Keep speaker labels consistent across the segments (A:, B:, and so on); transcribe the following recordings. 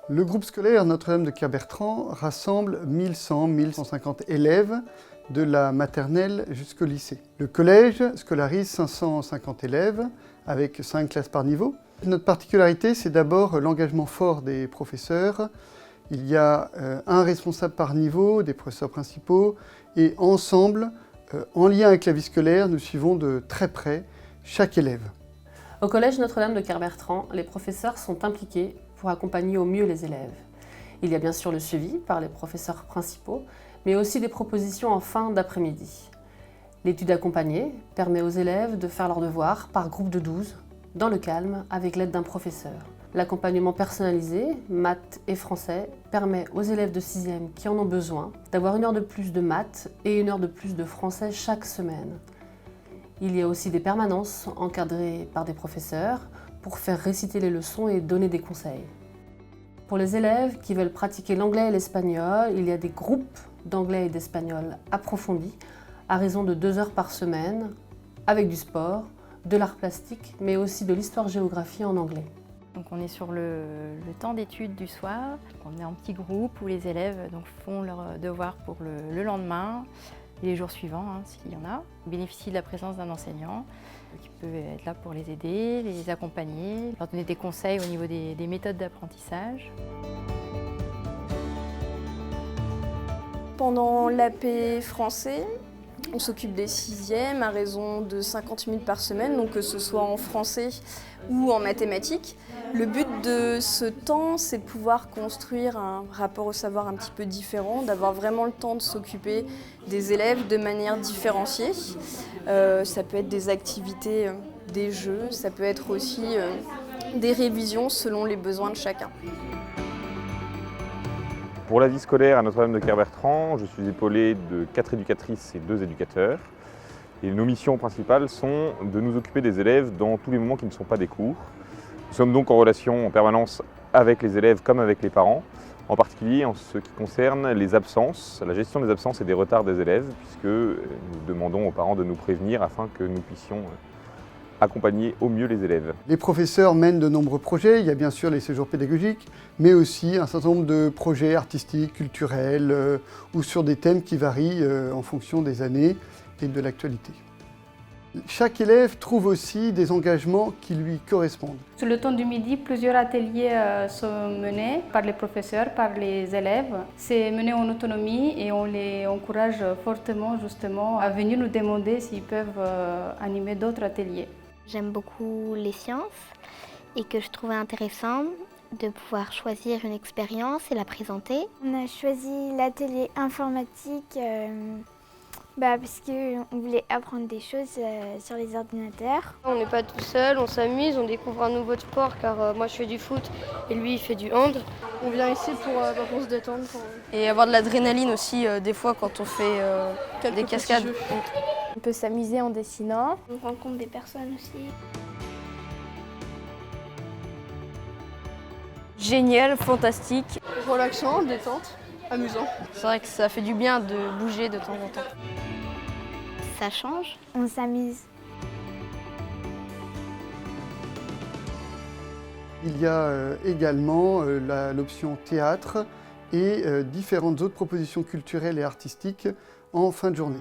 A: Le groupe scolaire Notre-Dame de Kerbertrand rassemble 1100-1150 élèves de la maternelle jusqu'au lycée. Le collège scolarise 550 élèves avec 5 classes par niveau. Notre particularité, c'est d'abord l'engagement fort des professeurs. Il y a un responsable par niveau, des professeurs principaux, et ensemble, en lien avec la vie scolaire, nous suivons de très près chaque élève.
B: Au collège Notre-Dame de Kerbertrand, les professeurs sont impliqués pour accompagner au mieux les élèves. Il y a bien sûr le suivi par les professeurs principaux, mais aussi des propositions en fin d'après-midi. L'étude accompagnée permet aux élèves de faire leurs devoirs par groupe de 12, dans le calme, avec l'aide d'un professeur. L'accompagnement personnalisé, maths et français, permet aux élèves de 6e qui en ont besoin d'avoir 1 heure de plus de maths et 1 heure de plus de français chaque semaine. Il y a aussi des permanences encadrées par des professeurs pour faire réciter les leçons et donner des conseils. Pour les élèves qui veulent pratiquer l'anglais et l'espagnol, il y a des groupes d'anglais et d'espagnol approfondis à raison de 2 heures par semaine, avec du sport, de l'art plastique, mais aussi de l'histoire-géographie en anglais.
C: Donc on est sur le temps d'études du soir. On est en petit groupe où les élèves font leurs devoirs pour le lendemain et les jours suivants, s'il y en a. Ils bénéficient de la présence d'un enseignant qui peut être là pour les aider, les accompagner, leur donner des conseils au niveau des méthodes d'apprentissage.
D: Pendant l'AP français, on s'occupe des 6e à raison de 50 minutes par semaine, donc que ce soit en français ou en mathématiques. Le but de ce temps, c'est de pouvoir construire un rapport au savoir un petit peu différent, d'avoir vraiment le temps de s'occuper des élèves de manière différenciée. Ça peut être des activités, des jeux, ça peut être aussi des révisions selon les besoins de chacun.
E: Pour la vie scolaire à Notre-Dame de Kerbertrand, je suis épaulé de 4 éducatrices et 2 éducateurs. Et nos missions principales sont de nous occuper des élèves dans tous les moments qui ne sont pas des cours. Nous sommes donc en relation en permanence avec les élèves comme avec les parents, en particulier en ce qui concerne les absences, la gestion des absences et des retards des élèves, puisque nous demandons aux parents de nous prévenir afin que nous puissions accompagner au mieux les élèves.
A: Les professeurs mènent de nombreux projets. Il y a bien sûr les séjours pédagogiques, mais aussi un certain nombre de projets artistiques, culturels, ou sur des thèmes qui varient en fonction des années et de l'actualité. Chaque élève trouve aussi des engagements qui lui correspondent.
F: Sur le temps du midi, plusieurs ateliers sont menés par les professeurs, par les élèves. C'est mené en autonomie et on les encourage fortement justement à venir nous demander s'ils peuvent animer d'autres ateliers.
G: J'aime beaucoup les sciences et que je trouvais intéressant de pouvoir choisir une expérience et la présenter.
H: On a choisi l'atelier informatique parce qu'on voulait apprendre des choses sur les ordinateurs.
I: On n'est pas tout seul, on s'amuse, on découvre un nouveau sport car moi je fais du foot et lui il fait du hand.
J: On vient ici pour se détendre.
I: Et avoir de l'adrénaline aussi des fois quand on fait des cascades.
H: On peut s'amuser en dessinant. On rencontre des personnes aussi.
I: Génial, fantastique.
J: Relaxant, détente, amusant.
I: C'est vrai que ça fait du bien de bouger de temps en temps.
G: Ça change.
H: On s'amuse.
A: Il y a également l'option théâtre et différentes autres propositions culturelles et artistiques en fin de journée.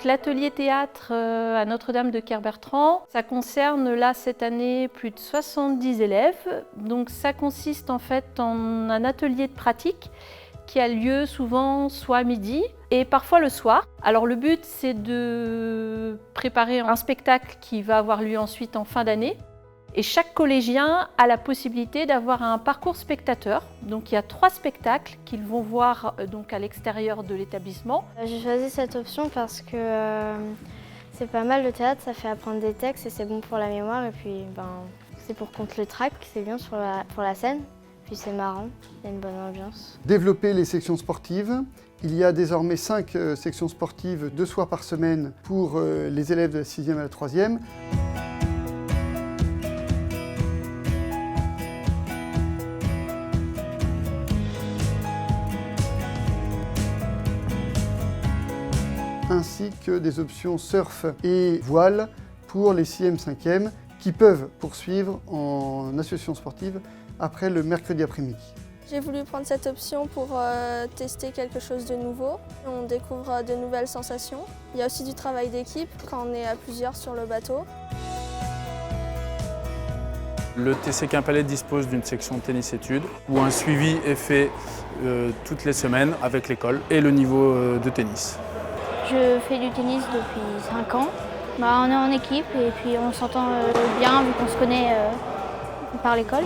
C: L'atelier théâtre à Notre-Dame de Kerbertrand, ça concerne là cette année plus de 70 élèves. Donc ça consiste en fait en un atelier de pratique qui a lieu souvent soit à midi et parfois le soir. Alors le but c'est de préparer un spectacle qui va avoir lieu ensuite en fin d'année. Et chaque collégien a la possibilité d'avoir un parcours spectateur. Donc il y a 3 spectacles qu'ils vont voir à l'extérieur de l'établissement.
K: J'ai choisi cette option parce que c'est pas mal le théâtre, ça fait apprendre des textes et c'est bon pour la mémoire. Et puis c'est pour contre le trac, c'est bien pour la scène. Puis c'est marrant, il y a une bonne ambiance.
A: Développer les sections sportives. Il y a désormais 5 sections sportives 2 soirs par semaine pour les élèves de la 6e à la 3e. Ainsi que des options surf et voile pour les 6e, 5e qui peuvent poursuivre en association sportive après le mercredi après-midi.
L: J'ai voulu prendre cette option pour tester quelque chose de nouveau. On découvre de nouvelles sensations. Il y a aussi du travail d'équipe quand on est à plusieurs sur le bateau.
M: Le TC Quimperlé dispose d'une section tennis-études où un suivi est fait toutes les semaines avec l'école et le niveau de tennis.
K: Je fais du tennis depuis 5 ans. On est en équipe et puis on s'entend bien vu qu'on se connaît par l'école.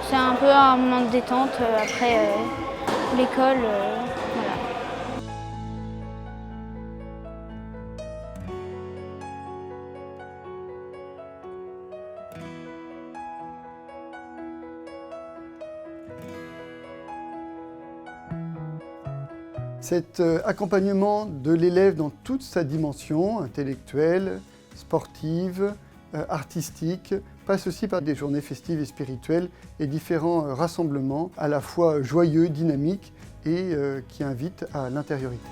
K: C'est un peu un moment de détente après l'école. Voilà.
A: Cet accompagnement de l'élève dans toute sa dimension intellectuelle, sportive, artistique, passe aussi par des journées festives et spirituelles et différents rassemblements à la fois joyeux, dynamiques et qui invitent à l'intériorité.